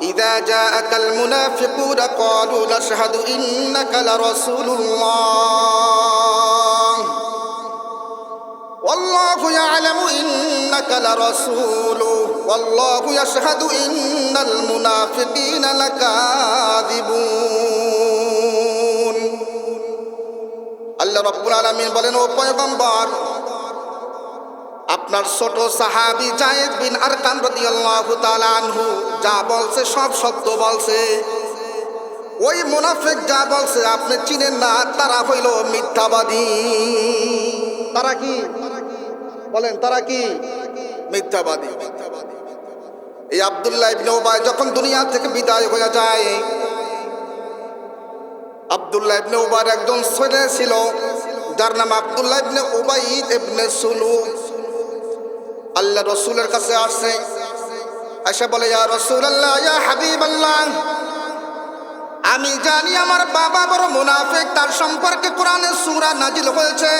ইযা জাআকাল মুনাফিকুনা ক্বালু নাশহাদু ইন্নাকা লারাসূলুল্লাহ ওয়াল্লাহু ইয়া'লামু ইন্নাকা লারাসূলুহু ওয়াল্লাহু ইয়াশহাদু ইন্নাল মুনাফিকিনা লাকাযিবুন। আল্লাহ রাব্বুল আলামিন বলেন, ও পয়গম্বর, আপনার ছোট সাহাবী যায়েদ বিন আরকাম রাদিয়াল্লাহু তাআলা আনহু যা বলছে সব সত্য বলছে। ওই মুনাফিক যা বলছে আপনি চিনেন না, তারা হইল মিথ্যাবাদী। তারা কি বলেন? তারা কি? মিথ্যাবাদী। এই আব্দুল্লাহ ইবনে উবাই যখন দুনিয়া থেকে বিদায় হয়ে যায়, আব্দুল্লাহ ইবনে উবাইর একজন ছেলে ছিল যার নাম আব্দুল্লাহ ইবনে উবাইদ ইবনে সুলুক। আল্লাহ রাসূলের কাছে আসছে, এসে বলে, ইয়া রাসূলুল্লাহ, ইয়া হাবিবাল্লাহ, আমি জানি আমার বাবা বড় মুনাফিক, তার সম্পর্কে কোরআনে সূরা নাজিল হয়েছে।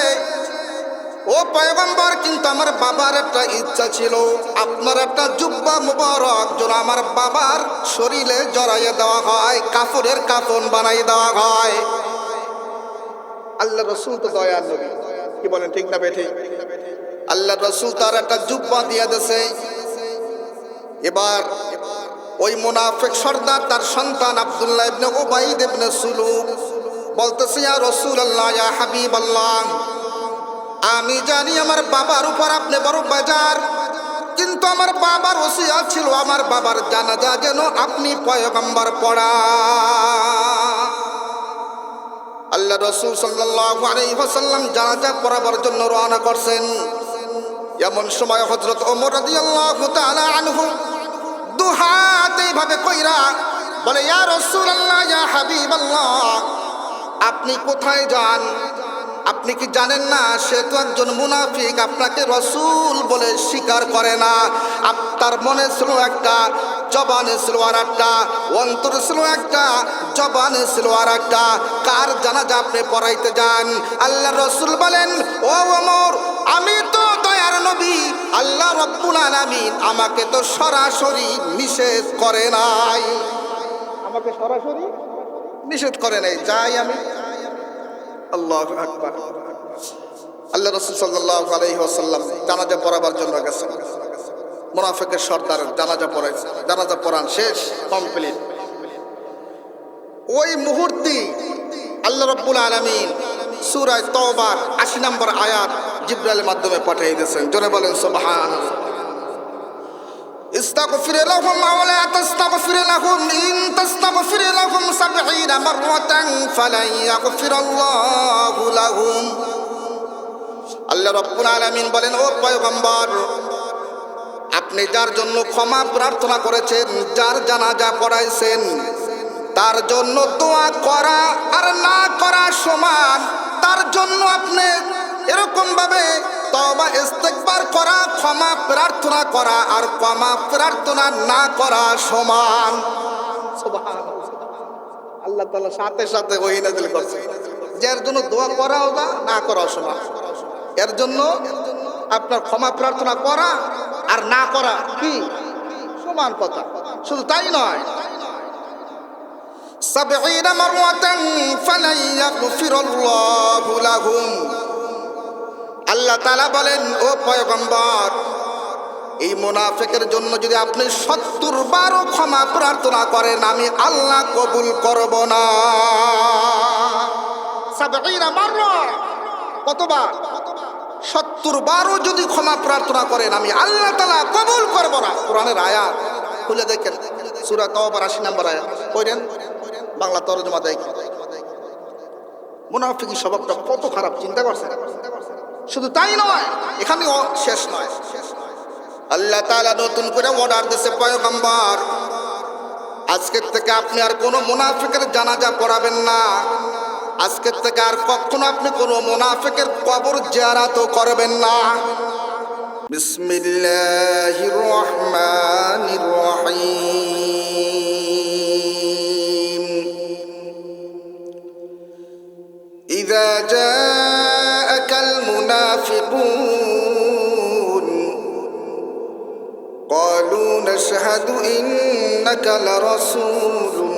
ও পয়গম্বর, কিন্তু আমার বাবার একটা ইচ্ছা ছিল, আপনার একটা জুব্বা মুবারক যেন আমার বাবার শরীরে জড়াইয়ে দেওয়া হয়, কাফনের কাফন বানাই দেওয়া হয়। আল্লাহ রাসূল তো দয়ার নবী, কি বলেন? ঠিক না বেঠিক? আল্লাহ রাসূল তার একটা জুব্বা দিয়ে দিয়েছে। এবার ওই মুনাফিক সর্দার তার সন্তান আব্দুল্লাহ ইবনে উবাইদ ইবনে সুলুক বলতেছে, ইয়া রাসূলুল্লাহ, ইয়া হাবিবাল্লাহ, আমি জানি আমার বাবার উপর আপনি বড় বেজার, কিন্তু আমার বাবার ওসিয়ত ছিল আমার বাবার জানাজা যেন আপনি পয়গম্বর পড়া। আল্লাহ রাসূল সাল্লাল্লাহু আলাইহি ওয়াসাল্লাম জানাজা পড়াবার জন্য রওনা করছেন। এমন সময় হযরত ওমর রাদিয়াল্লাহু তাআলা আনহু দুহাত এইভাবে কইরা বলে, ইয়া রাসূলুল্লাহ, ইয়া হাবিবাল্লাহ, আপনি কোথায় যান? আপনি কি জানেন না সে তো একজন মুনাফিক, আপনাকে রাসূল বলে স্বীকার করে না। আপনার মনে ছিল একটা, জবানে ছিল আর একটা, অন্তরে ছিল একটা, জবানে ছিল আর একটা। কার জানাজা আপনি পড়াইতে যান? আল্লাহ রাসূল বলেন, ও ওমর, আমি তো দয়ার নবী, আল্লাহ রাব্বুল আলামিন আমাকে তো সরাসরি নিষেধ করে নাই, আমাকে সরাসরি নিষেধ করে নাই, যাই আমি। আল্লাহু আকবার। আল্লাহ রাসূল সাল্লাল্লাহু আলাইহি ওয়াসাল্লাম জানাজা পড়াবার জন্য গেছেন। মুনাফিকের সর্দার জানাজা পড়াইছে, জানাজা পড়ান শেষ, কমপ্লিট। ওই মুহূর্তে আল্লাহ রাব্বুল আলামিন সূরা তাওবার ৮০ নম্বর আয়াত জিবরাইলের মাধ্যমে পাঠিয়ে দিয়েছেন। জোরে বলেন সুবহানাল্লাহ। استغفر لهم أو لا تستغفر لهم إن تستغفر لهم 70 مرة فلن يغفر الله لهم। আল্লাহ রাব্বুল আলামিন বলেন, ও পয়গম্বর, আপনি যার জন্য ক্ষমা প্রার্থনা করেছেন, যার জানাজা পড়াইছেন, তার জন্য দোয়া করা আর না করা সমান। তার জন্য আপনি এরকম ভাবে তওবা ইস্তিগফার করা, ক্ষমা প্রার্থনা করা আর ক্ষমা প্রার্থনা না করা সমান। সুবহানাল্লাহ। আল্লাহ তাআলা সাথে সাথে ওহী নাযিল করছে, যার জন্য দোয়া করাও না করা সমান। এর জন্য আপনার ক্ষমা প্রার্থনা করা আর না করা কি সমান কথা। শুধু তাই নয়, 70 মাররাতান ফালাই ইয়াগফিরুল্লাহু লাহুম। আল্লাহ তাআলা বলেন, ও পয়গম্বর, এই মুনাফিকের জন্য যদি আপনি 70 বারও ক্ষমা প্রার্থনা করেন, আমি আল্লাহ কবুল করব না। 70 মাররা, কতবার? 70 বারও যদি ক্ষমা প্রার্থনা করেন, আমি আল্লাহ তাআলা কবুল করব না। কোরআনের আয়াত খুলে দেখেন, সূরা তাওবার ৮০ নম্বর আয়াত পড়েন, বাংলা তরজমা দেখেন। মুনাফিকি স্বভাবটা কত খারাপ, চিন্তা করছেন? শুধু তাই নয়, এখানে শেষ নয়, আল্লাহ তাআলা নতুন করে অর্ডার দিয়েছে, পয়গম্বর, আজকের থেকে আপনি আর কোনো মুনাফিকের জানাজা পড়াবেন না। আজকের থেকে আর কখনো আপনি কোনো মুনাফিকের কবর জিয়ারতও করবেন না। বিসমিল্লাহির রহমানির রহিম। ইযা জাআকাল মুনাফিকুন ক্বালু নাশহাদু ইন্নাকা লারাসূলুল্লাহ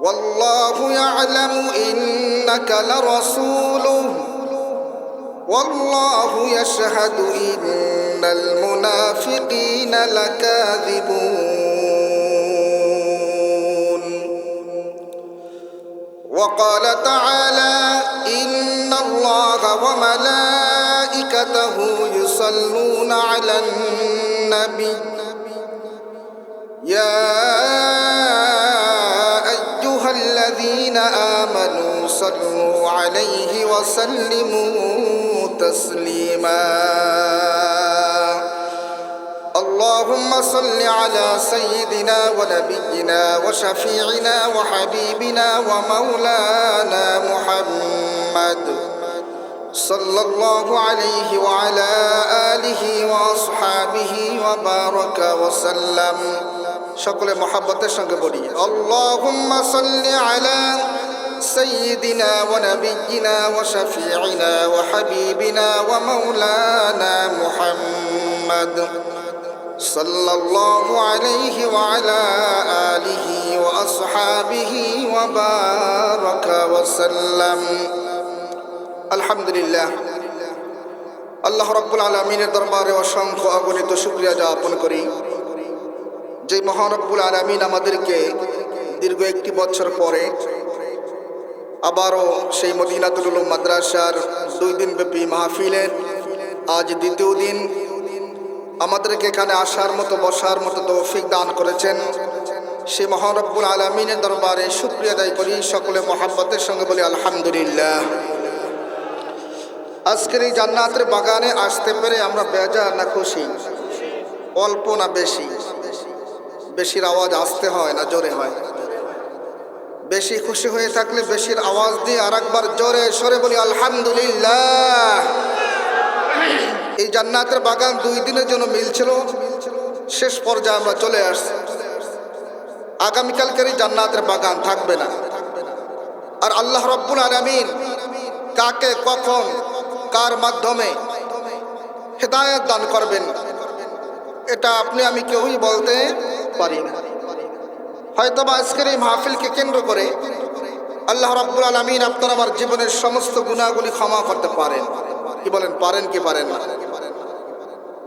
ওয়াল্লাহু ইয়া'লামু ইন্নাকা লারাসূলুহু ওয়াল্লাহু ইয়াশহাদু ইন্নাল মুনাফিকিনা লাকাযিবুন وقال تعالى إن الله وملائكته يصلون على النبي يا أيها الذين آمنوا صلوا عليه وسلموا تسليما اللهم صل على سيدنا ونبينا وشفيعنا وحبيبنا ومولانا محمد صلى الله عليه وعلى آله وأصحابه وبارك وسلم সকলে মহব্বতের সঙ্গে বলি اللهم صل على سيدنا ونبينا وشفيعنا وحبيبنا ومولانا محمد صلى الله عليه وعلى آله وأصحابه وبارك وسلم الحمد لله আল্লাহ রাব্বুল আলামিনের দরবারে অসংখ্য অগণিত শুকরিয়া জ্ঞাপন করি যে মহান রব্বুল আলামিন আমাদেরকে দীর্ঘ একটি বছর পরে আবারও সেই মদিনাতুল উলুম মাদ্রাসার 2 দিনব্যাপী মাহফিলের আজ দ্বিতীয় দিন আমাদেরকে এখানে আসার মতো বসার মতো তৌফিক দান করেছেন সেই মহান রব্বুল আলামিনের দরবারে শুকরিয়া আদায় করি সকলে মহব্বতের সঙ্গে বলি আলহামদুলিল্লাহ আজকের এই জান্নাতের বাগানে আসতে পেরে আমরা বেজার না খুশি অল্প না বেশি বেশির আওয়াজ আসতে হয় না জোরে হয় বেশি খুশি হয়ে থাকলে বেশির আওয়াজ দিয়ে আরেকবার জোরে সরে বলি আলহামদুলিল্লাহ এই জান্নাতের বাগান 2 দিনের জন্য মিলছিল শেষ পর্যায়ে আমরা চলে আসছি আগামীকালকের এই জান্নাতের বাগান থাকবে না আর আল্লাহ রাব্বুল আলামিন কাকে কখন কার মাধ্যমে হেদায়েত দান করবেন এটা আপনি আমি কেউই বলতে পারি না হয়তো বা আজকের এই মাহফিলকে কেন্দ্র করে আল্লাহ রাব্বুল আলামিন আপনার আমার জীবনের সমস্ত গুনাহগুলি ক্ষমা করতে পারেন কি বলেন পারেন কি পারেন না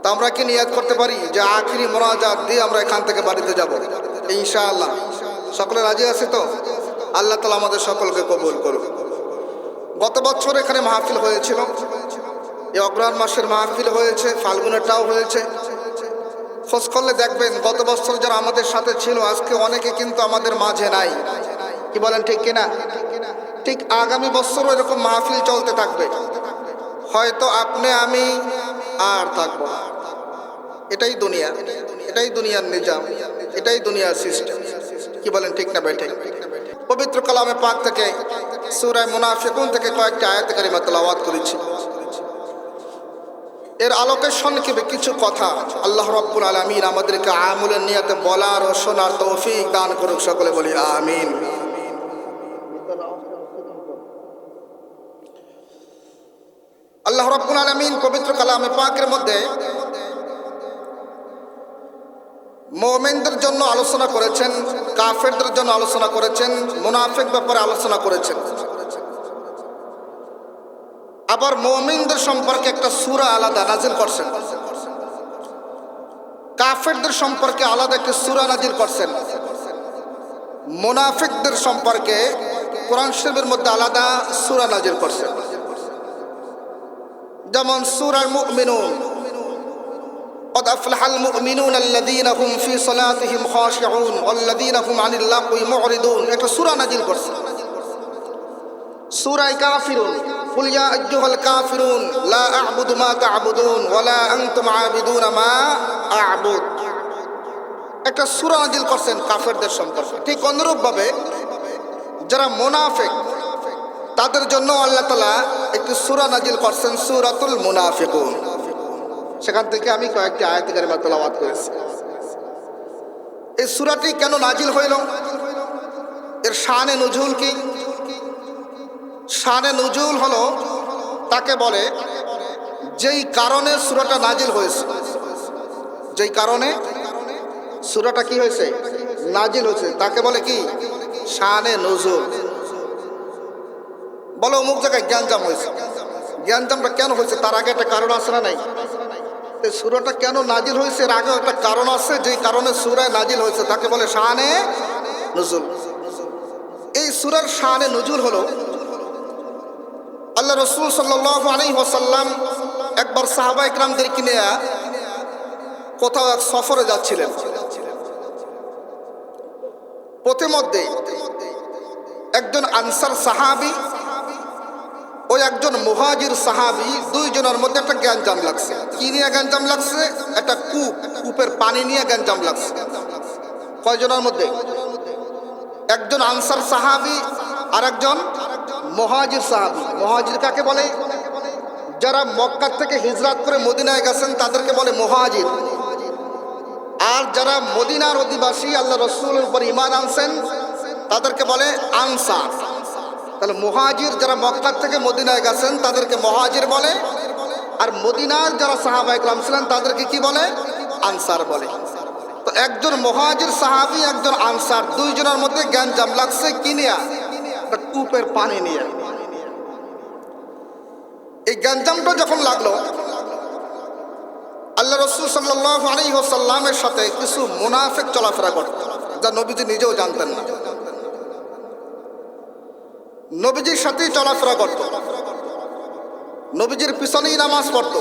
তা আমরা কি নিয়াত করতে পারি যে আখিরি মুনাজাত দিয়ে আমরা এখান থেকে বাড়িতে যাব ইনশাআল্লাহ সকলে রাজি আছে তো আল্লাহ তাআলা আমাদের সকলকে কবুল করুন গত বছর এখানে মাহফিল হয়েছিল এই অগ্রহায়ণ মাসের মাহফিল হয়েছে ফাল্গুনেরটাও হয়েছে খোঁজ করলে দেখবেন গত বছর যারা আমাদের সাথে ছিল আজকে অনেকে কিন্তু আমাদের মাঝে নাই কি বলেন ঠিক কিনা ঠিক আগামী বছরও এরকম মাহফিল চলতে থাকবে হয়তো আপনি আমি আর থাকবো এটাই দুনিয়া এটাই দুনিয়ার নিজাম এটাই দুনিয়ার সিস্টেম কি বলেন ঠিক না ভাই ঠিক পবিত্র কালামে পাক থেকে সূরা মুনাফিকুন থেকে কয়েকটি আয়াত কারিমা তেলাওয়াত করেছি এর আলোকে সংক্ষেপে কিছু কথা আল্লাহ রাব্বুল আলামিন আমাদেরকে আমলের নিয়তে বলার ও শোনার তৌফিক দান করুক সকলে বলি আমিন আল্লাহ রাব্বুল আলামিন পবিত্র কালামে পাকের মধ্যে মুমিনদের জন্য আলোচনা করেছেন কাফেরদের জন্য আলোচনা করেছেন মুনাফিক ব্যাপারে আলোচনা করেছেন আবার মুমিনদের সম্পর্কে একটা সূরা আলাদা নাজিল করছেন কাফেরদের সম্পর্কে আলাদা একটা সূরা নাজিল করছেন মুনাফিকদের সম্পর্কে কোরআন শরীফের মধ্যে আলাদা সূরা নাজিল করছেন যেমন সূরা মুমিনুন قد أفلح المؤمنون الذين هم في صلاتهم خاشعون والذين هم عن اللغو معرضون একটা সূরা নাজিল করছেন সূরা কাফিরুন قل يا أيها الكافرون لا أعبد ما تعبدون ولا أنتم عابدون ما أعبد একটা সূরা নাজিল করছেন কাফেরদের সম্পর্কে ঠিক অনুরূপ ভাবে যারা মুনাফিক তাদের জন্য আল্লাহ তাআলা একটি সূরা নাজিল করছেন সূরাতুল মুনাফিকুন সেখান থেকে আমি কয়েকটি আয়াত কারিমা তেলাওয়াত করেছি এই সূরাটি কেন নাজিল হইল এর শানে নুজুল কি শানে নুজুল হলো তাকে বলে যেই কারণে সূরাটা নাজিল হয়েছে যেই কারণে সূরাটা কি হয়েছে, নাজিল হয়েছে, তাকে বলে কি শানে নজুল। বলে অমুক জায়গায় জ্ঞানজাম হয়েছে। জ্ঞানজামটা কেন হয়েছে তার আগে একটা কারণ আছে না নাই? এই সূরাটা কেন নাজিল হয়েছে এর আগেও একটা কারণ আছে, যেই কারণে সূরায় নাজিল হয়েছে তাকে বলে শানে নজুল। এই সূরার শানে নজুল হলো আল্লাহ রাসূল সাল্লাল্লাহু আলাইহি ওয়াসাল্লাম একবার সাহাবা ইকরামদেরকে নিয়ে কোথাও এক সফরে যাচ্ছিলেন। পথে মধ্যে একজন আনসার সাহাবী ও একজন মুহাজির সাহাবী, দুইজনের মধ্যে একটা জ্ঞানজাম লাগছে। কি নিয়ে জ্ঞানজাম লাগছে? একটা কূপের পানি নিয়ে জ্ঞানজাম লাগছে। কয়জনের মধ্যে? একজন আনসার সাহাবী আর একজন মুহাজির সাহাবী। মুহাজির কাকে বলে? যারা মক্কা থেকে হিজরত করে মদিনায় গেছেন তাদেরকে বলে মুহাজির। আর যারা মদিনার অধিবাসী আল্লাহ রাসূলের উপর ঈমান আনছেন তাদেরকে বলে আনসার। তাহলে মুহাজির যারা মক্কা থেকে মদিনায় গেছেন তাদেরকে মুহাজির বলে, আর মদিনার যারা সাহাবা ইকরাম ছিলেন তাদেরকে কি বলে? আনসার বলে। তো একজন মুহাজির সাহাবী একজন আনসার, দুইজনের মধ্যে জ্ঞানজাম লাগছে কি নিয়ে? একটা কূপের পানি নিয়ে। এই জ্ঞানজামটা যখন লাগলো, আল্লাহ রাসূল সাল্লাল্লাহু আলাইহি ওয়াসাল্লামের সাথে কিছু মুনাফিক চলাফেরা করত, যা নবীজি নিজেও জানতেন না। নবীজির সাথেই চলাফেরা করত, নবীজির পিছনেই নামাজ পড়ত,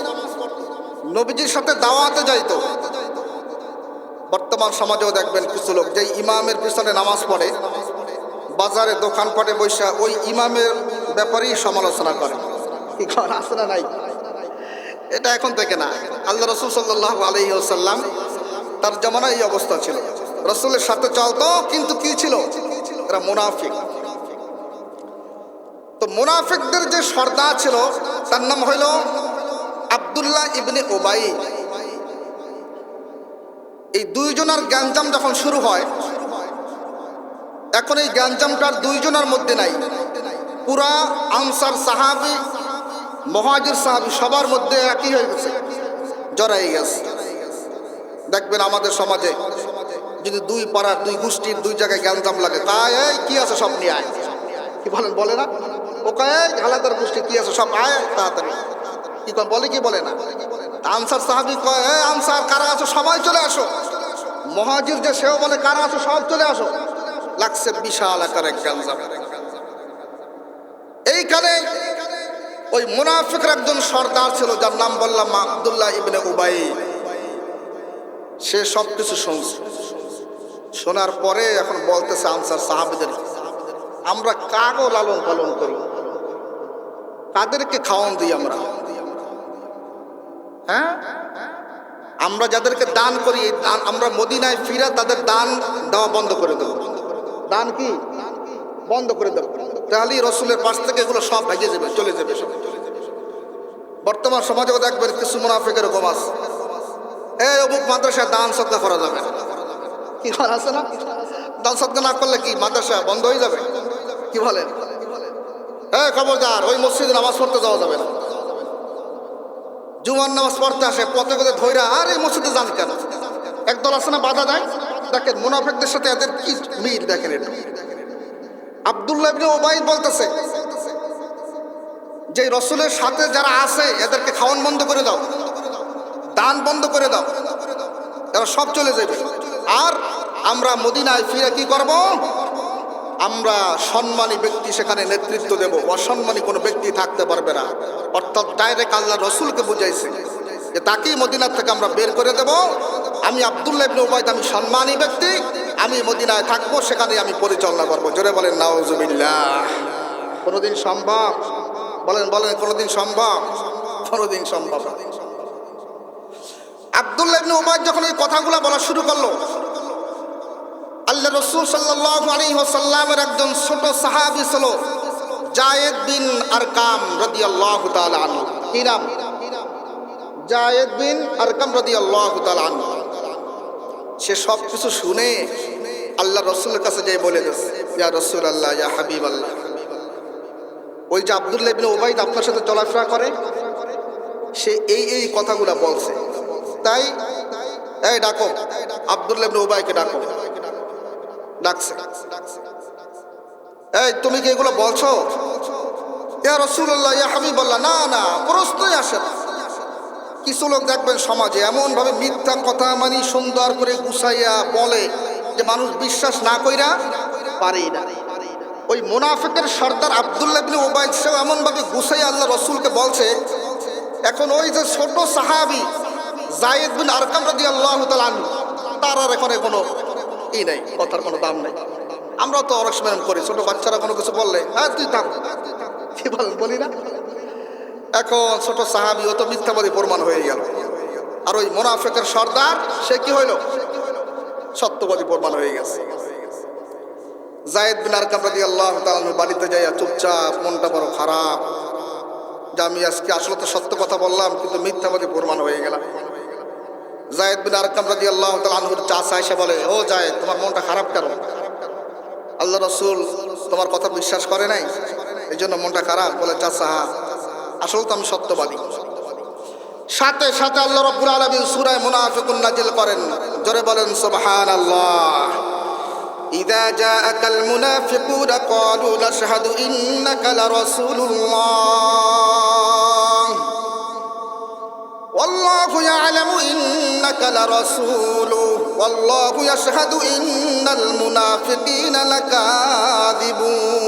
নবীজির সাথে দাওয়াতে যাইত। বর্তমান সমাজেও দেখবেন কিছু লোক যেই ইমামের পিছনে নামাজ পড়ে, বাজারে দোকানপাটে বসে ওই ইমামের ব্যাপারেই সমালোচনা করে। কি কর আছে না নাই? এটা এখন থেকে না, আল্লাহ রাসূল সাল্লাল্লাহু আলাইহি ওয়াসাল্লাম তার জামানায় এই অবস্থা ছিল। রাসূলের সাথে চলতো, কিন্তু কি ছিল? এরা মুনাফিক। তো মুনাফিকদের যে সর্দার ছিল তার নাম হইল আব্দুল্লাহ ইবনে উবাই। এই দুইজনের জ্ঞানজাম যখন শুরু হয়, এখন এই জ্ঞানজামটার দুইজনের মধ্যে নাই, পুরা আনসার সাহাবী মুহাজির সাহাবী সবার মধ্যে একই হয়ে গেছে, জড়াই গেছে। দেখবেন আমাদের সমাজে যদি দুই পাড়ার দুই গোষ্ঠীর দুই জায়গায় জ্ঞানজাম লাগে, কায় এই কি আছে সব নিয়ে আয়, কি বলেন? বলে না? ও কায় হালাদার গোষ্ঠী কি আছে সব আয় তাড়াতাড়ি, কি বলে? কি বলে না? আনসার সাহাবী কয় এই আনসার কারা আছো সবাই চলে আসো। মুহাজির যে সেও বলে কারা আছো সব চলে আসো। লাগছে বিশাল আকারের জ্ঞানজাম। এইখানে ওই মুনাফিকের একজন সর্দার ছিল যার নাম বললাম আব্দুল্লাহ ইবনে উবাই। সে সব কিছু শুনছে, শোনার পরে এখন বলতেছে আনসার সাহাবীদের, আমরা কাগো লালন পালন করি, কাদেরকে খাওয়ান দিই আমরা? হ্যাঁ, আমরা যাদেরকে দান করি আমরা মদিনায় ফিরে তাদের দান দেওয়া বন্ধ করে দেব। দান কি বন্ধ করে দেব, তাহলে রসুলের পাশ থেকে এগুলো সব ভেঙে যাবে, চলে যাবে সব। বর্তমান সমাজেও দেখবেন কিছু মুনাফিক এরকম আছে, এই অমুক মাদ্রাসায় দান সদকা করা যাবে না। কি করা আছে না? দান সদকা না করলে কি মাদ্রাসা বন্ধ হয়ে যাবে? কি বলেন? হ্যাঁ, খবরদার, ওই মসজিদে নামাজ পড়তে যাওয়া যাবে না। জুমার নামাজ পড়তে আসে পথে পথে ধৈরা, আর এই মসজিদে যান কেন? একদল আছে না বাধা দেয়। দেখেন মুনাফিকদের সাথে এদের কি মিল, দেখেন এটা। আব্দুল্লাহ ইবনে উবাই বলতেছে যে রসুলের সাথে যারা আছে এদেরকে খাওয়ান বন্ধ করে দাও, দান বন্ধ করে দাও, এরা সব চলে যাবে। আর আমরা মদিনায় ফিরে কি করব? আমরা সম্মানী ব্যক্তি সেখানে নেতৃত্ব দেব, অসম্মানী কোনো ব্যক্তি থাকতে পারবে না। অর্থাৎ ডাইরেক্ট আল্লাহ রসুলকে বুঝাইছে যে তাকেই মদিনার থেকে আমরা বের করে দেব। আমি আব্দুল্লাহ ইবনে উবাই, আমি সম্মানী ব্যক্তি, আমি মদিনায় থাকবো, সেখানে আমি পরিচালনা করবো। জোরে বলেন নাউজুবিল্লাহ। কোনোদিন সম্ভব? বলেন বলেন, কোনোদিন সম্ভব? কোনোদিন সম্ভব না। আব্দুল্লাহ ইবনে উবাই যখন এই কথাগুলো বলা শুরু করলো, আল্লাহ রাসূল সাল্লাল্লাহু আলাইহি ওয়াসাল্লামের একজন ছোট সাহাবী ছিল যায়েদ বিন আরকাম রাদিয়াল্লাহু তাআলা আনহু। কি নাম? যায়েদ বিন আরকাম রাদিয়াল্লাহু তাআলা আনহু। সে সব কিছু শুনে আল্লাহ রসুলের কাছে যাই বলে দিচ্ছে, ইয়া রাসূলুল্লাহ, ইয়া হাবিবাল্লাহ, ওই যে আব্দুল্লাহ ইবনে উবাই আপনার সাথে চলাফেরা করে, সে এই কথাগুলো বলছে। তাই এই ডাকো, আব্দুল্লাহ ইবনে উবাইকে ডাকো। ডাকছে, এই তুমি কি এগুলো বলছো? ইয়া রাসূলুল্লাহ, ইয়া হাবিবাল্লাহ, না না, প্রশ্নই আসে না। কিছু লোক দেখবেন সমাজে এমন ভাবে মিথ্যা কথা মানে সুন্দর করে গুছাইয়া বলে যে মানুষ বিশ্বাস না কইরা পারেই না। ওই মুনাফিকের সর্দার আব্দুল্লাহ ইবনে উবাই সেও এমন ভাবে গুছাইয়া আল্লাহ রসুলকে বলছে। এখন ওই যে ছোট সাহাবী যায়েদ বিন আরকাম রাদিয়াল্লাহু তাআলা আনহু, তার আর এখানে কোনো ই নাই, কথার কোনো দাম নাই। আমরা তো অনেক সময় করি, ছোট বাচ্চারা কোনো কিছু বললে হ্যাঁ তুই থাক, কি বলেন বলি না। এখন ছোট সাহাবী ও তো মিথ্যাবাদী প্রমাণ হয়ে গেল, আর ওই মুনাফিকের সর্দার সে কি হইল? সত্যবাদী প্রমাণ হয়ে গেছে। যায়েদ বিন আরকাম রাদিয়াল্লাহু তাআলা আনহু বাড়িতে যাইয়া চুপচাপ, মনটা বড় খারাপ যে আমি আজকে আসলে তো সত্য কথা বললাম কিন্তু মিথ্যাবাদী প্রমাণ হয়ে গেলাম। যায়েদ বিন আরকাম রাদিয়াল্লাহু তাআলা আনহুর চাচা এসে বলে, ও যায়েদ, তোমার মনটা খারাপ কেন? আল্লাহ রসুল তোমার কথা বিশ্বাস করে নাই এই জন্য মনটা খারাপ? বলে, চাচা আসলে তো আমি সত্যবাদী। সাথে সাথে আল্লাহ রাব্বুল আলামিন সূরা মুনাফিকুন নাজিল করেন। জোরে বলেন সুবহানাল্লাহ। ইযা জাআকাল মুনাফিকুনা ক্বালু নাশহাদু ইন্নাকা লারাসূলুল্লাহ ওয়াল্লাহু ইয়ালামু ইন্নাকা লারাসূলুহু ওয়াল্লাহু ইয়াশহাদু ইন্নাল মুনাফিকিনা লাকাযিবুন।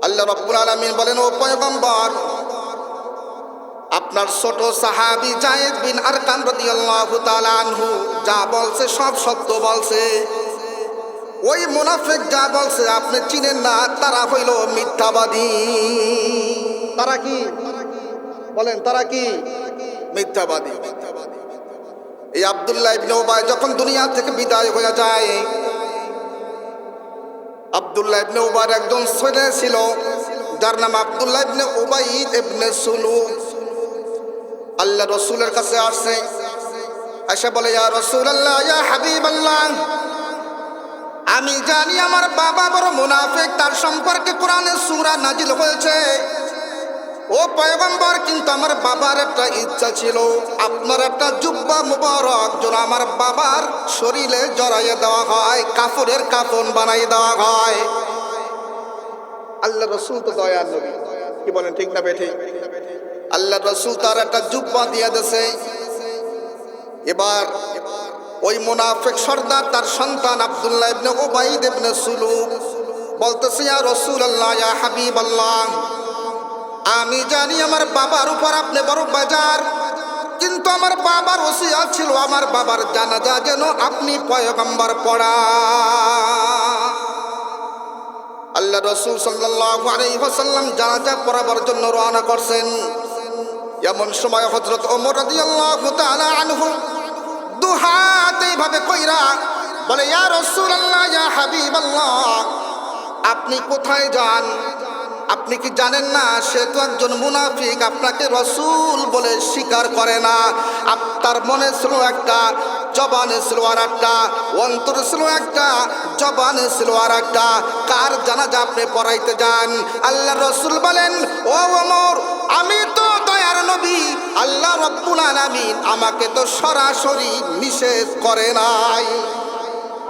আল্লাহ রাব্বুল আলামিন বলেন, ও পয়গম্বর, আপনার ছোট সাহাবী যায়েদ বিন আরকাম রাদিয়াল্লাহু তাআলা আনহু যা বলছে সব সত্য বলছে। ওই মুনাফিক যা বলছে আপনি চিনেন না, তারা হইল মিথ্যাবাদী। তারা কি বলেন? তারা কি? মিথ্যাবাদী। এই আব্দুল্লাহ ইবনে উবাই যখন দুনিয়া থেকে বিদায় হয়ে যায়, আব্দুল্লাহ ইবনে উবাইর একজন ছেলে ছিল যার নাম আব্দুল্লাহ ইবনে উবাই ইবনে সুলুক। আল্লাহ রসুলের কাছে আসছে, এসে বলে, ইয়া রাসূলুল্লাহ, ইয়া হাবিবাল্লাহ, আমি জানি আমার বাবা বড় মুনাফিক, তার সম্পর্কে কোরআনে সূরা নাজিল হয়েছে। ও পয়গম্বর, কিন্তু আমার বাবার একটা ইচ্ছা ছিল আপনার একটা জুব্বা মুবারক যেন আমার বাবার শরীরে জড়াইয়ে দেওয়া হয়, কাফনের কাফন বানাই দেওয়া হয়। আল্লাহ রসুল তো দয়ার নবী, কি বলেন ঠিক না বেঠিক? আল্লাহ রসুল তার একটা জুব্বা দিয়ে দিয়েছে। এবার ওই মুনাফিক সর্দার তার সন্তান আব্দুল্লাহ ইবনে উবাই ইবনে সুলুক বলতেছে, ইয়া রাসূলুল্লাহ, ইয়া হাবিবাল্লাহ, আমি জানি আমার বাবার উপর আপনি বড় বেজার, কিন্তু আমার বাবার ওসিয়ত ছিল আমার বাবার জানাজা যেন আপনি পয়গম্বর পড়া। আল্লাহ রাসূল সাল্লাল্লাহু আলাইহি ওয়াসাল্লাম জানাজা পড়াবার জন্য রওনা করছেন। এমন সময় হযরত ওমর রাদিয়াল্লাহু তাআলা আনহু দুহাত এইভাবে কইরা বলে, ইয়া রাসূলুল্লাহ, ইয়া হাবিবাল্লাহ, আপনি কোথায় যান? আপনি কি জানেন না সে তো একজন মুনাফিক, আপনাকে রসুল বলে স্বীকার করে না। আপনার মনে ছিল একটা, জবানে ছিল আর একটা, অন্তরে ছিল একটা, জবানে ছিল আর একটা। কার জানাজা আপনি পড়াইতে যান? আল্লাহ রসুল বলেন, ও ওমর, আমি তো দয়ার নবী, আল্লাহ রাব্বুল আলামিন আমাকে তো সরাসরি নিষেধ করে নাই,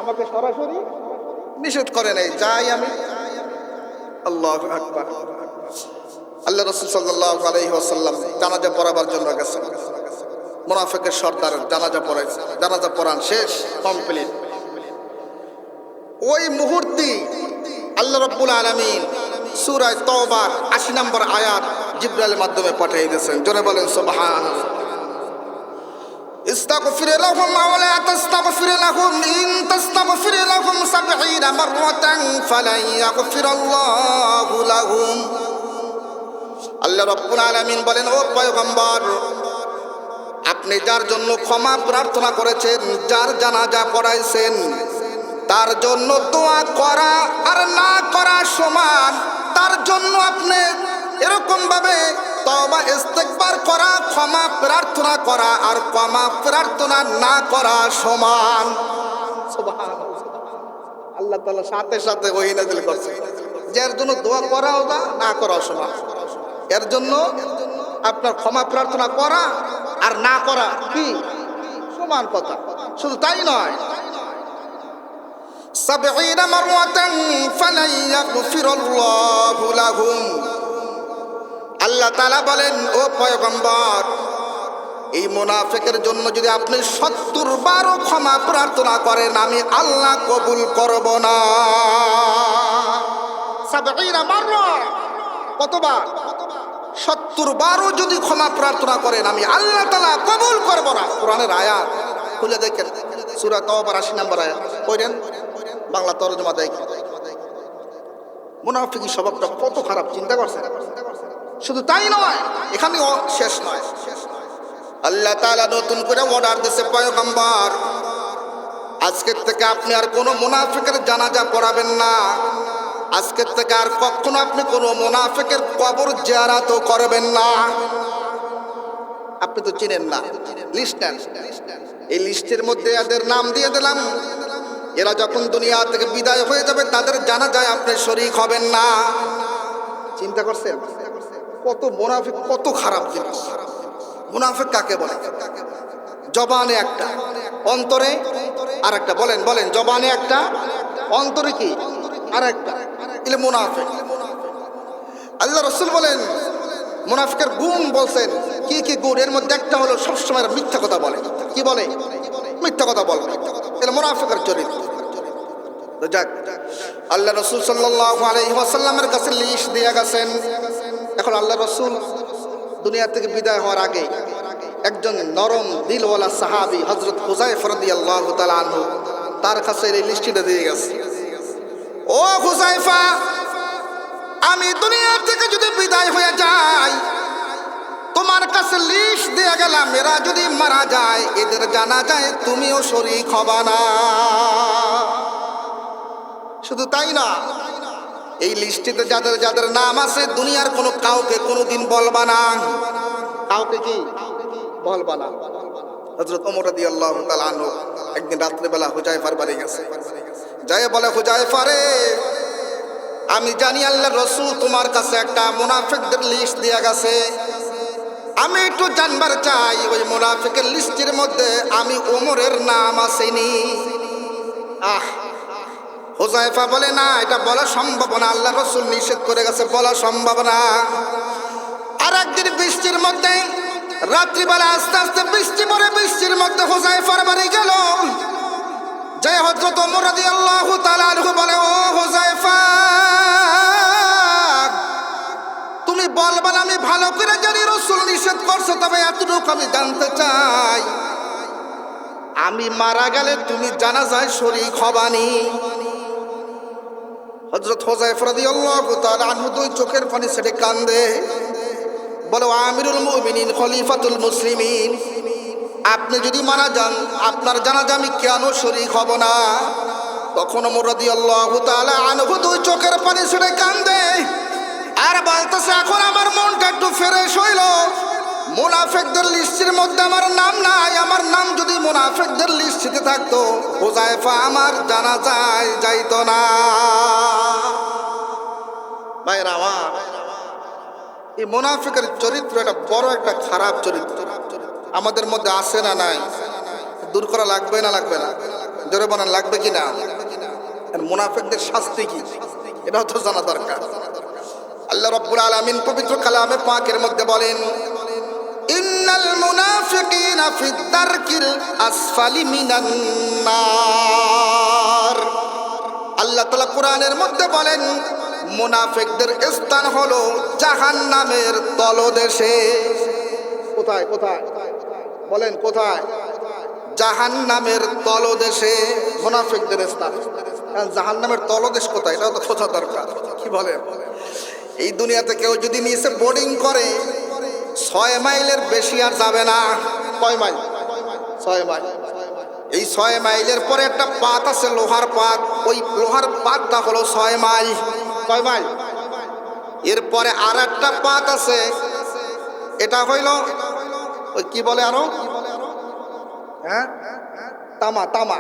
আমাকে সরাসরি নিষেধ করে নাই, যাই আমি। আল্লাহু আকবার। আল্লাহ রাসূল সাল্লাল্লাহু আলাইহি ওয়াসাল্লাম জানাজা পড়াবার জন্য গেছেন। মুনাফিকের সর্দার জানাজা পড়াইছে, জানাজা পড়ান শেষ, কমপ্লিট। ওই মুহূর্তে আল্লাহ রাব্বুল আলামিন সূরা তাওবার ৮০ নম্বর আয়াত জিবরাইলের মাধ্যমে পাঠিয়ে দিয়েছেন। জোরে বলেন সুবহানাল্লাহ। ইস্তাগফির লাহুম আও লা তাস্তাগফির লাহুম ইন তাস্তাগফির লাহুম ৭০ মাররাতান ফালান ইয়াগফিরাল্লাহু লাহুম। আল্লাহ রাব্বুল আলামিন বলেন, ও পয়গম্বর, আপনি যার জন্য ক্ষমা প্রার্থনা করেছেন, যার জানাজা পড়াইছেন, তার জন্য দোয়া করা আর না করা সমান। তার জন্য আপনি এরকম ভাবে তওবা ইস্তিগফার করা, ক্ষমা প্রার্থনা করা আর ক্ষমা প্রার্থনা না করা সমান। সুবহানাল্লাহ। আল্লাহ তাআলা সাথে সাথে ওহী নাযিল করছে, যার জন্য দোয়া করাও না করা সমান। এর জন্য আপনার ক্ষমা প্রার্থনা করা আর না করা কি সমান কথা। শুধু তাই নয়, 70 মাররাতান ফালাই ইয়াগফিরুল্লাহু লাহুম। আল্লাহ তাআলা বলেন, ও পয়গম্বর, এই মুনাফিকের জন্য যদি আপনি 70 বারও ক্ষমা প্রার্থনা করেন, আমি আল্লাহ কবুল করব না। 70 মাররা, কতবার? 70 বারও যদি ক্ষমা প্রার্থনা করেন, আমি আল্লাহ তাআলা কবুল করব না। কোরআনের আয়াত খুলে দেখেন, সূরা তাওবার 80 নম্বর আয়াত পড়েন, বাংলা তরজমা দেখেন। মুনাফিকি স্বভাবটা কত খারাপ, চিন্তা করছেন? শুধু তাই নয়, এখানে শেষ নয়, আল্লাহ তাআলা নতুন করে অর্ডার দিয়েছে, পয়গম্বর আজকের থেকে আপনি আর কোনো মুনাফিকের জানাজা পড়াবেন না। আজকের থেকে আর কখনো আপনি কোনো মুনাফিকের কবর জিয়ারতও করবেন না। আপনি তো চিনেন না, লিস্ট নেন, এই লিস্টের মধ্যে এদের নাম দিয়ে দিলাম। এরা যখন দুনিয়া থেকে বিদায় হয়ে যাবে, তাদের জানাজায় আপনি শরীক হবেন না। চিন্তা করছেন কত মুনাফিক, কত খারাপ জিনিস। মুনাফিক কাকে বলে? জবানে একটা, অন্তরে আর একটা। বলেন বলেন, জবানে একটা, অন্তরে কি আর একটা, এলে মুনাফিক। আল্লাহ রাসূল বলেন, মুনাফিকের গুণ বলছেন কি কি গুণ, এর মধ্যে একটা হলো সবসময় মিথ্যা কথা বলে। কি বলে? মিথ্যা কথা বলবে, এটা মুনাফিকের চরিত্র। যাক, আল্লাহ রাসূল সাল্লাল্লাহু আলাইহি ওয়াসাল্লামের কাছে লিস্ট দিয়ে গেছেন। এখন আল্লাহ রাসূল দুনিয়া থেকে বিদায় হওয়ার আগে একজন নরম দিলওয়ালা সাহাবী হযরত হুযায়ফা রাদিয়াল্লাহু তাআলা আনহু, তার কাছে এই লিস্টটা দিয়ে গেছে। ও হুযায়ফা, আমি দুনিয়া থেকে যদি বিদায় হয়ে যাই, তোমার কাছে লিস্ট দিয়ে গেলাম, এরা যদি মারা যায়, এদের জানাজায় তুমিও শরীক হবা না। শুধু তাই না, এই লিস্টিতে যাদের যাদের নাম আছে, দুনিয়ার কোনো কাউকে কোনোদিন বলবা না। কাউকে কি বলবা না। হযরত ওমর রাদিয়াল্লাহু তাআলা আনহু একদিন রাত্রিবেলা হুযায়ফার বাড়ি গেছে, যাই বলে, হুযায়ফা রে, আমি জানি আল্লাহর রাসূল তোমার কাছে একটা মুনাফিকদের লিস্ট দিয়ে গেছে, আমি একটু জানবার চাই ওই মুনাফিকের লিস্টের মধ্যে আমি ওমরের নাম আসেনি। হুযায়ফা বলে, না, এটা বলা সম্ভব না, আল্লাহর রাসূল নিষেধ করে গেছে, বলা সম্ভব না। আর একদিন বৃষ্টির মধ্যে, রাত্রিবেলা আস্তে আস্তে বৃষ্টি পড়ে, বৃষ্টির মধ্যে হুযায়ফার বাড়ি গেল, যে হযরত ওমর রাদিয়াল্লাহু তাআলা আনহু বলে, ও হুযায়ফা, তুমি বলবা না, আমি ভালো করে জানি রাসূল নিষেধ করছে, তবে এতটুকু আমি জানতে চাই, আমি মারা গেলে তুমি জানাজায় শরীক হবানি। হযরত হুযায়ফা রাদিয়াল্লাহু তাআলা আনহু দুই চোখের পানি ছেড়ে কান্দে, বলে, আমিরুল মুমিনিন, খলিফাতুল মুসলিমিন, আপনি যদি মারা যান, আপনার জানাজা আমি কেন শরীক হব না? তখন ওমর রাদিয়াল্লাহু তাআলা আনহু দুই চোখের পানি ছেড়ে কান্দে আর বলতেছে, এখন আমার মনটা একটু ফ্রেশ হইল। মুনাফিকদের লিস্টের মধ্যে আমার নাম নাই, আমার নাম যদি মুনাফিকদের লিস্টে থাকতো, হুযায়ফা আমার জানাজায় যাইতো না। ভাইরা আমার, এই মুনাফিকের চরিত্র এটা বড় একটা খারাপ চরিত্র। আমাদের মধ্যে আছে না নাই? দূর করা লাগবে না লাগবে না? জোরে বলেন, লাগবে কি না? মুনাফিকদের শাস্তি কি, এটাও তো জানা দরকার। আল্লাহ রাব্বুল আলামিন পবিত্র কালামে পাকের মধ্যে বলেন, ইন্নাল মুনাফিকিনা ফিদ দারকিল আসফালি মিনান নার। আল্লাহ তাআলা কোরআনের মধ্যে বলেন, মুনাফিকদের স্থান হলো জাহান্নামের তলদেশে। কোথায় কোথায় বলেন, কোথায়? জাহান্নামের তলদেশে মুনাফিকদের স্থান। জাহান্নামের তলদেশ কোথায়, এটা তো খোঁজা দরকার। কি বলেন? এই দুনিয়াতে কেউ যদি নিচে বোর্ডিং করে, 6 মাইলের বেশি আর যাবে না। কয় মাইল? 6 মাইল। এই 6 মাইলের পরে একটা পাত আছে, লোহার পাত, ওই লোহার পাতটা হলো 6 মাইল। কয় মাইল? এরপরে আর একটা পাত আছে, এটা হইল ওই কি বলে আরো, হ্যাঁ, তামা। তামা,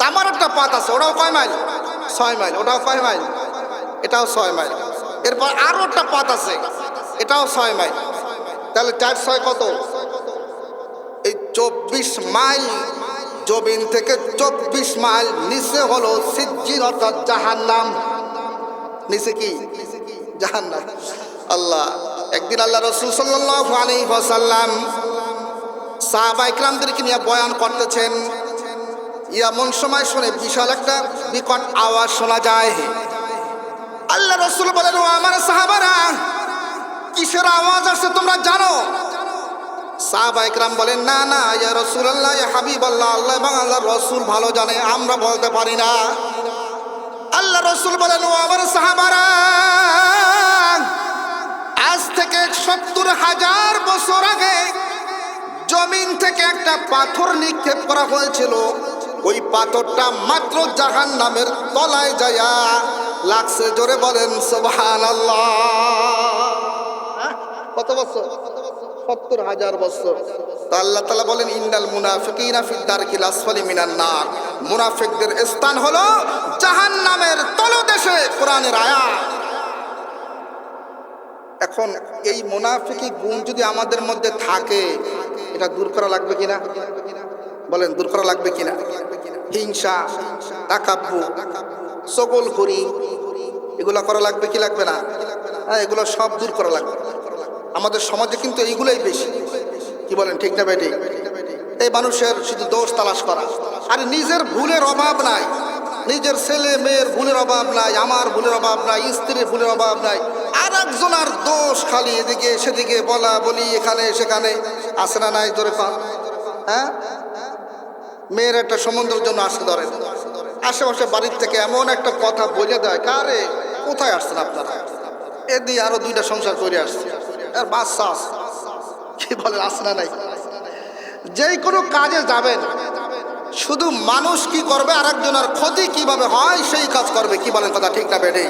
তামার একটা পাত আছে, ওটাও কয় মাইল? 6 মাইল। ওটাও কয় মাইল? এটাও 6 মাইল। এরপর আরো একটা পাত আছে, এটাও 6 মাইল। তাহলে 4 6 কত? 24 মাইল জমিন থেকে 24 মাইল নিচে হলো সিজ্জিন অর্থাৎ জাহান্নাম। নিচে কি? জাহান্নাম। আল্লাহ, একদিন আল্লাহ রাসূল সাল্লাল্লাহু আলাইহি ওয়াসাল্লাম সাহাবায়ে কিরামদেরকে নিয়ে বয়ান করতেছেন। এমন সময় শুনে বিশাল একটা বিকট আওয়াজ শোনা যায়। আল্লাহ রাসূল বলেন, ও আমার সাহাবারা, কিসের আওয়াজ আসছে তোমরা জানো? সাহাবায়ে কিরাম বলেন, না না ইয়া রাসূলুল্লাহ, ইয়া হাবিবাল্লাহ, আল্লাহ এবং আল্লাহর রাসূল ভালো জানে, আমরা বলতে পারি না। আল্লাহ রাসূল বলেন, ও আমার সাহাবারা, আজ থেকে 70,000 বছর আগে জমিন থেকে একটা পাথর নিক্ষেপ করা হয়েছিল। ওই পাথরটা মাত্র জাহান্নামের তলায় যায়া লাগছে। জোরে বলেন সুবহানাল্লাহ। কত বছর? 70,000 বছর। তো আল্লাহ তাআলা বলেন, ইন্নাল মুনাফিকিনা ফিদ দারকিল আসফালি মিনান নার, মুনাফিকদের স্থান হলো জাহান্নামের তলদেশে। কোরআনের আয়াত। এখন এই মুনাফিকি গুণ যদি আমাদের মধ্যে থাকে, এটা দূর করা লাগবে কিনা? বলেন, দূর করা লাগবে কিনা? হিংসা, তাকাব্বুর, চগলখড়ি, এগুলো করা লাগবে কি লাগবে না? হ্যাঁ, এগুলো সব দূর করা লাগবে। আমাদের সমাজে কিন্তু এইগুলোই বেশি। কি বলেন, ঠিক না বেটি? এই মানুষের শুধু দোষ তালাশ করা, আর নিজের ভুলের অভাব নাই, নিজের ছেলে মেয়ের ভুলের অভাব নাই, আমার ভুলের অভাব নাই, স্ত্রীর ভুলের অভাব নাই, আর একজনের দোষ খালি এদিকে সেদিকে বলা বলি, এখানে সেখানে। আসে না নাই? ধরে পান। হ্যাঁ, মেয়ের একটা সম্বন্ধের জন্য আসে, ধরেন আশেপাশে বাড়ির থেকে এমন একটা কথা বলে দেয়, কারে কোথায় আসছেন আপনারা, এ দিয়ে আরো 2টা সংসার করে আসছে, আর বাচ্চা আছে। কি বলেন, আসে না নাই? যেই কোনো কাজে যাবেন, শুধু মানুষ কি করবে, আর একজনের ক্ষতি কিভাবে হয় সেই কাজ করবে। কি বলেন, কথা ঠিক না বেটে?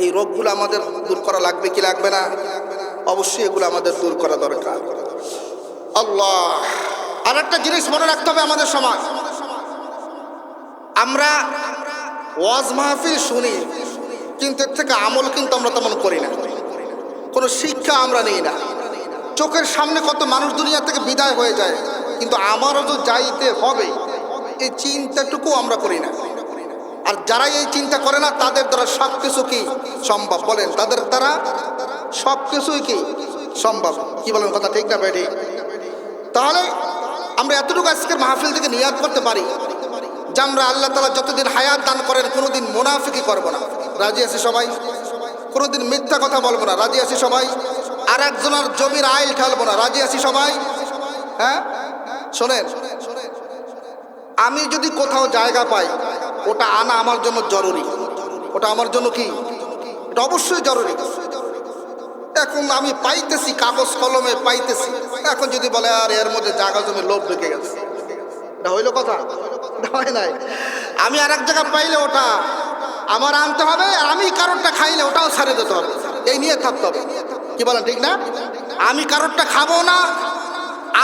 এই রোগগুলো আমাদের দূর করা লাগবে কি লাগবে না? অবশ্যই এগুলো আমাদের দূর করা দরকার। আল্লাহ, আর একটা জিনিস মনে রাখতে হবে, আমাদের সমাজ, আমরা ওয়াজ মাহফিল শুনি, কিন্তু এর থেকে আমল কিন্তু আমরা তেমন করি না, কোনো শিক্ষা আমরা নিই না। চোখের সামনে কত মানুষ দুনিয়া থেকে বিদায় হয়ে যায়, কিন্তু আমারও তো যাইতে হবে, এই চিন্তাটুকু আমরা করি না। আর যারা এই চিন্তা করে না, তাদের দ্বারা সব কিছু কি সম্ভব? বলেন, তাদের দ্বারা সব কিছুই কি সম্ভব। কি বলেন, কথা ঠিক না বেটি? তাহলে আমরা এতটুকু আজকের মাহফিল থেকে নিয়াত করতে পারি যে আমরা আল্লাহ তাআলা যতদিন হায়াত দান করেন, কোনোদিন মুনাফিকি করবো না। রাজি আছি সবাই? কোনোদিন মিথ্যা কথা বলবো না। রাজি আছি সবাই? আর একজনের জমির আইল ঠালবো না। রাজি আছি সবাই? হ্যাঁ, শোনেন, আমি যদি কোথাও জায়গা পাই, ওটা আনা আমার জন্য জরুরি। ওটা আমার জন্য কি? এটা অবশ্যই জরুরি। এখন আমি পাইতেছি, কাগজ কলমে পাইতেছি, এখন যদি বলে আর এর মধ্যে জায়গা জমি লোভ ঢুকে গেছে, এটা হইলো কথা? হয় নাই। আমি আর এক জায়গা পাইলে ওটা আমার আনতে হবে, আর আমি কারোরটা খাইলে ওটাও ছেড়ে দিতে হবে, এই নিয়ে থাকতে হবে। কি বলেন, ঠিক না? আমি কারোরটা খাবো না,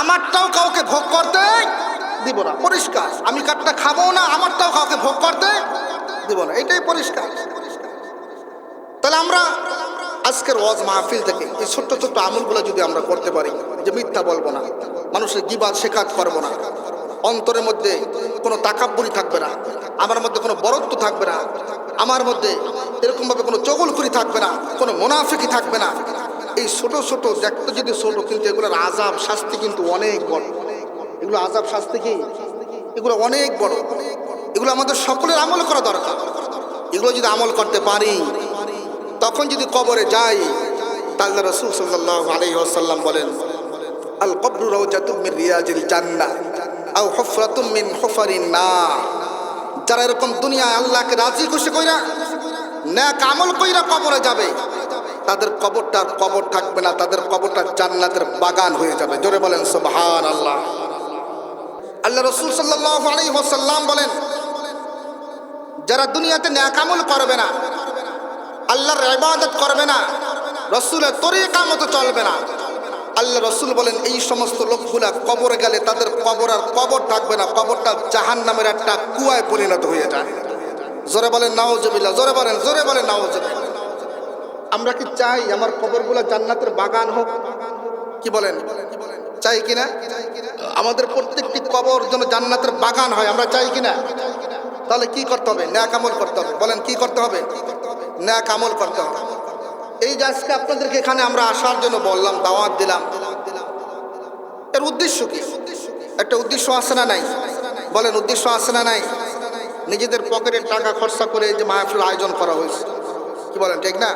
আমারটাও কাউকে ভোগ করতে দিব না, পরিষ্কার। আমি কারটা খাবো না, আমারটাও কাউকে ভোগ করতে দিব না, এটাই পরিষ্কার। তাহলে আমরা আজকের ওয়াজ মাহফিল থেকে এই ছোট্ট ছোট্ট আমলগুলো যদি আমরা করতে পারি, যে মিথ্যা বলবো না, মানুষের গীবাত শেখাত করবো না, অন্তরের মধ্যে কোনো তাকাব্বুরি থাকবে না, আমার মধ্যে কোনো বরত্ব থাকবে না, আমার মধ্যে এরকমভাবে কোনো চগলখড়ি থাকবে না, কোনো মুনাফিকি থাকবে না। এই ছোট ছোট দেখতে যদি ছোট, কিন্তু এগুলোর আযাব শাস্তি কিন্তু অনেক বড়। এগুলো আযাব শাস্তি কি, এগুলো অনেক বড়। এগুলো আমাদের সকলের আমল করা দরকার। এগুলো যদি আমল করতে পারি, তখন যদি কবরে যাই, তাহলে রাসূল সাল্লাল্লাহু আলাইহি ওয়াসাল্লাম বলেন, আল কবরু রাউজাতুম মিন রিয়াজিল জান্নাহ আও হুফরাতুম মিন হুফারিন নার। যারা এরকম দুনিয়ায় আল্লাহকে রাজি খুশি কইরা নেক আমল কইরা কবরে যাবে, তাদের কবরটা কবর থাকবে না, তাদের কবরটা জান্নাতের বাগান হয়ে যাবে। জোরে বলেন সুবহানাল্লাহ। আল্লাহ রাসূল সাল্লাল্লাহু আলাইহি ওয়াসাল্লাম বলেন, যারা দুনিয়াতে নেক আমল করবে না, আল্লাহর ইবাদত করবে না, রাসূলের তরিকা মতো চলবে না, আল্লাহ রাসূল বলেন এই সমস্ত লোকগুলা কবরে গেলে তাদের কবর আর কবর থাকবে না, কবরটা জাহান্নামের একটা কুয়ায় পরিণত হয়ে যায়। জোরে বলেন নাউজুবিল্লাহ, জোরে বলেন নাউজুবিল্লাহ। আমরা কি চাই আমার কবরগুলা জান্নাতের বাগান হোক? কি বলেন? চাই কিনা? আমাদের প্রত্যেকটি কবর যেন জান্নাতের বাগান হয়, আমরা চাই কিনা? তাহলে কি করতে হবে? নেক আমল করতে হবে। বলেন কি করতে হবে? নেক আমল করতে হবে। এই যে আজকে আপনাদেরকে এখানে আমরা আসার জন্য বললাম, দাওয়াত দিলাম, এর উদ্দেশ্য কি? একটা উদ্দেশ্য আছে না নাই? বলেন উদ্দেশ্য আছে না নাই? নিজেদের পকেটের টাকা খরচা করে যে মাহফিল আয়োজন করা হয়েছে, কি বলেন ঠিক না?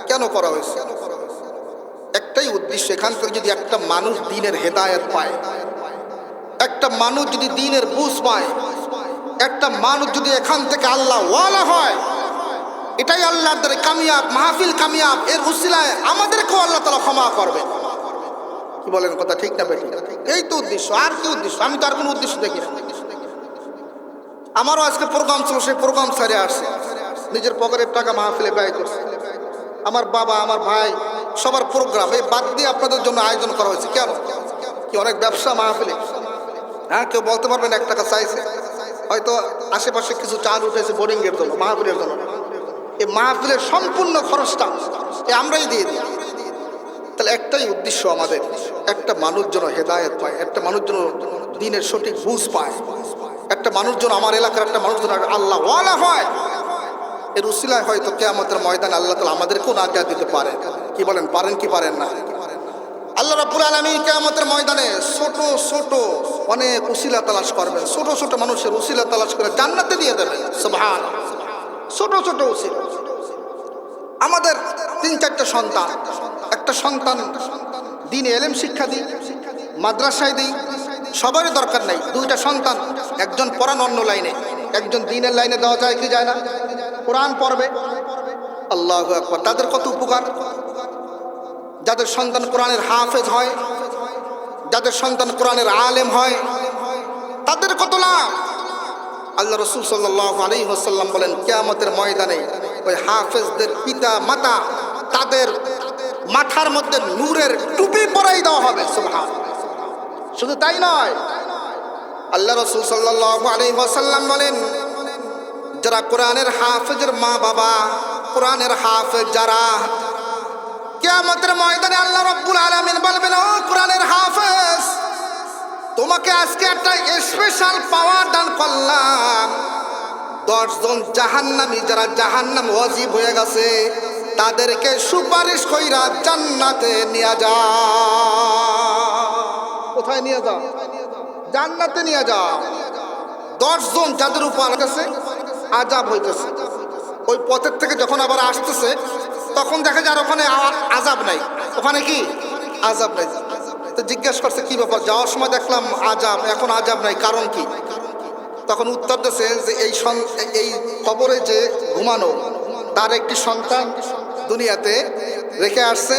কেন করা হয়েছে? একটাই উদ্দেশ্য, এখান থেকে যদি একটা মানুষ দ্বীনের হেদায়েত পায়, একটা মানুষ যদি দ্বীনের বুঝ পায়, একটা মানুষ যদি এখান থেকে আল্লাহ ওয়ালা হয়, এটাই আল্লাহর দ্বারা কামিয়াব, মাহফিল কামিয়াব। এর উসিলায় আমাদেরকেও আল্লাহ তাআলা ক্ষমা করবে। কি বলেন কথা ঠিক না বেঠিক? এই তো উদ্দেশ্য। আর কি উদ্দেশ্য? আমি তো আর কোনো উদ্দেশ্য দেখি না। আমারও আজকে প্রোগ্রাম ছিল, সেই প্রোগ্রাম ছেড়ে আসছে, নিজের পকেটের টাকা মাহফিলে ব্যয় করছে। আমার বাবা, আমার ভাই, সবার প্রোগ্রাম এই বাদ দিয়ে আপনাদের জন্য আয়োজন করা হয়েছে। কেন? কি অনেক ব্যবসা মাহফিলে? হ্যাঁ, কেউ বলতে পারবেন 1 টাকা চাইছে? হয়তো আশেপাশে কিছু চাল উঠেছে বোর্ডিংয়ের জন্য, মাহফিলের জন্য। এই মাহফিলের সম্পূর্ণ খরচটা আমরাই দিয়ে দিই। তাহলে একটাই উদ্দেশ্য আমাদের, একটা মানুষ যেন হেদায়েত পায়, একটা মানুষ যেন দ্বীনের সঠিক বুঝ পায়, একটা মানুষ যেন, আমার এলাকার একটা মানুষ যেন আল্লাহ ওয়ালা হয়। এর উসিলায় হয়তো কিয়ামতের ময়দানে আল্লাহ তাআলা আমাদেরকেও নাজাত দিতে পারেন। কি বলেন, পারেন কি পারেন না? আল্লাহ রাব্বুল আলামিন কিয়ামতের ময়দানে ছোট ছোট অনেক উসিলা তালাশ করবেন, ছোট ছোট মানুষের উসিলা তালাশ করে জান্নাতে দিয়ে দেবেন। সুবহানাল্লাহ। ছোট ছোট উসিলা। আমাদের 3-4টা সন্তান, একটা সন্তান দ্বীনে ইলম শিক্ষা দিই, মাদ্রাসায় দিই, সবারই দরকার নাই। 2টা সন্তান, একজন পড়ান অন্য লাইনে, একজন দ্বীনের লাইনে দেওয়া যায় কি যায় না? কোরআন পড়বে, আল্লাহু আকবার। তাদের কত উপকার! যাদের সন্তান কোরআনের হাফেজ হয়, যাদের সন্তান কোরআনের আলেম হয়, তাদের কত লাভ! আল্লাহ রাসূল সাল্লাল্লাহু আলাইহি ওয়াসাল্লাম বলেন, কিয়ামতের ময়দানে ওই হাফেজদের পিতা মাতা, তাদের মাথার মধ্যে নূরের টুপি পরাই দেওয়া হবে। সুবহানাল্লাহ। শুধু তাই নয়, আল্লাহ রাসূল সাল্লাল্লাহু আলাইহি ওয়াসাল্লাম বলেন, যারা কোরআনের হাফেজের মা বাবা, কোরআনের হাফেজ যারা, কিয়ামতের ময়দানে আল্লাহ রাব্বুল আলামিন বলবেন, ও কোরআনের হাফেজ, তোমাকে আজকে একটা স্পেশাল পাওয়ার দান করলাম। 10 জন জাহান্নামী, যারা জাহান্নাম ওয়াজিব হয়ে গেছে, তাদেরকে সুপারিশ কইরা জান্নাতে নিয়ে যা। কোথায় নিয়ে যাও? জান্নাতে নিয়ে যাও। 10 জন যাদের উপর কাছে আযাব হইতেছে, ওই পথের থেকে যখন আবার আসতেছে, তখন দেখা যায় ওখানে আযাব নাই। ওখানে কি আযাব নাই? তো জিজ্ঞেস করছে কি ব্যাপার, যাওয়ার সময় দেখলাম আযাব, এখন আযাব নাই, কারণ কি? তখন উত্তর দিয়েছে যে এই কবরে যে ঘুমানো, তার একটি সন্তান দুনিয়াতে রেখে আসছে,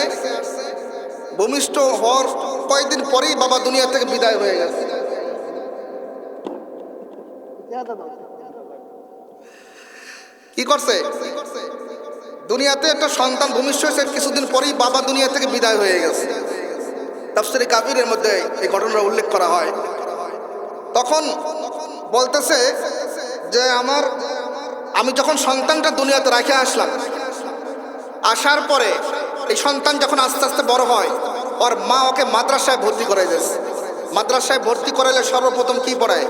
ভূমিষ্ঠ হওয়ার কয়েকদিন পরেই বাবা দুনিয়া থেকে বিদায় হয়ে গেছে। কি করছে? দুনিয়াতে একটা সন্তান ভূমিষ্ঠ হয়েছে, কিছুদিন পরেই বাবা দুনিয়া থেকে বিদায় হয়ে গেছে। তাফসীরে কাবীরের মধ্যে এই ঘটনাটা উল্লেখ করা হয়। তখন বলতেছে যে আমি যখন সন্তানটা দুনিয়াতে রেখে আসলাম, আসার পরে এই সন্তান যখন আস্তে আস্তে বড় হয়, ওর মা ওকে মাদ্রাসায় ভর্তি করে দিয়েছে। মাদ্রাসায় ভর্তি করাইলে সর্বপ্রথম কি পড়ায়?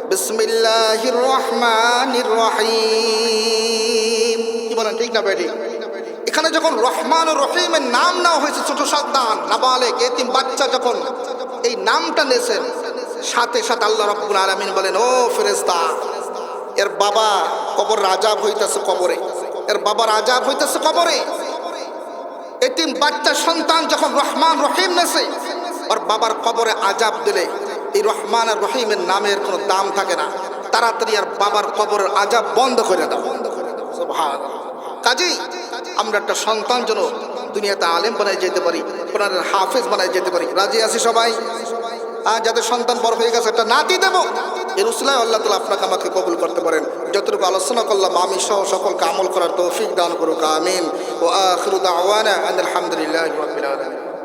বিসমিল্লাহির রহমানির রহিম। কি বলেন ঠিক না বেটি? এখানে যখন রহমান ও রহিমের নাম নেওয়া হয়েছে, ছোট সন্তান, নাবালেগ, এতিম বাচ্চা যখন এই নামটা নিয়েছেন, সাথে সাথে আল্লাহ রাব্বুল আলামিন বলেন, ও ফেরেশতা, এর বাবা কবর আযাব হইতেছে কবরে, এর বাবার আযাব হইতেছে কবরে। এতিম বাচ্চা সন্তান যখন রহমান রহিম নেছে, ওর বাবার কবরে আযাব দিলে এই রহমান আর রহিমের নামের কোনো দাম থাকে না। তাড়াতাড়ি আর বাবার কবরের আযাব বন্ধ করে দাও। সুবহানাল্লাহ। কাজেই আমরা একটা সন্তান যেন দুনিয়াতে আলেম বানাই যেতে পারি, কোরআনের হাফেজ বানাই যেতে পারি। রাজি আছি সবাই? যাদের সন্তান বড় হয়ে গেছে একটা নাতি দেব, এর উসিলায় আল্লাহ তাআলা আপনাকে আমাকে কবুল করতে পারেন। যতটুকু আলোচনা করলাম আমি সহ সকলকে আমল করার তৌফিক দান করুক, আমিন। ওয়া আখিরু দাওয়ানা আলহামদুলিল্লাহি রাব্বিল আলামিন।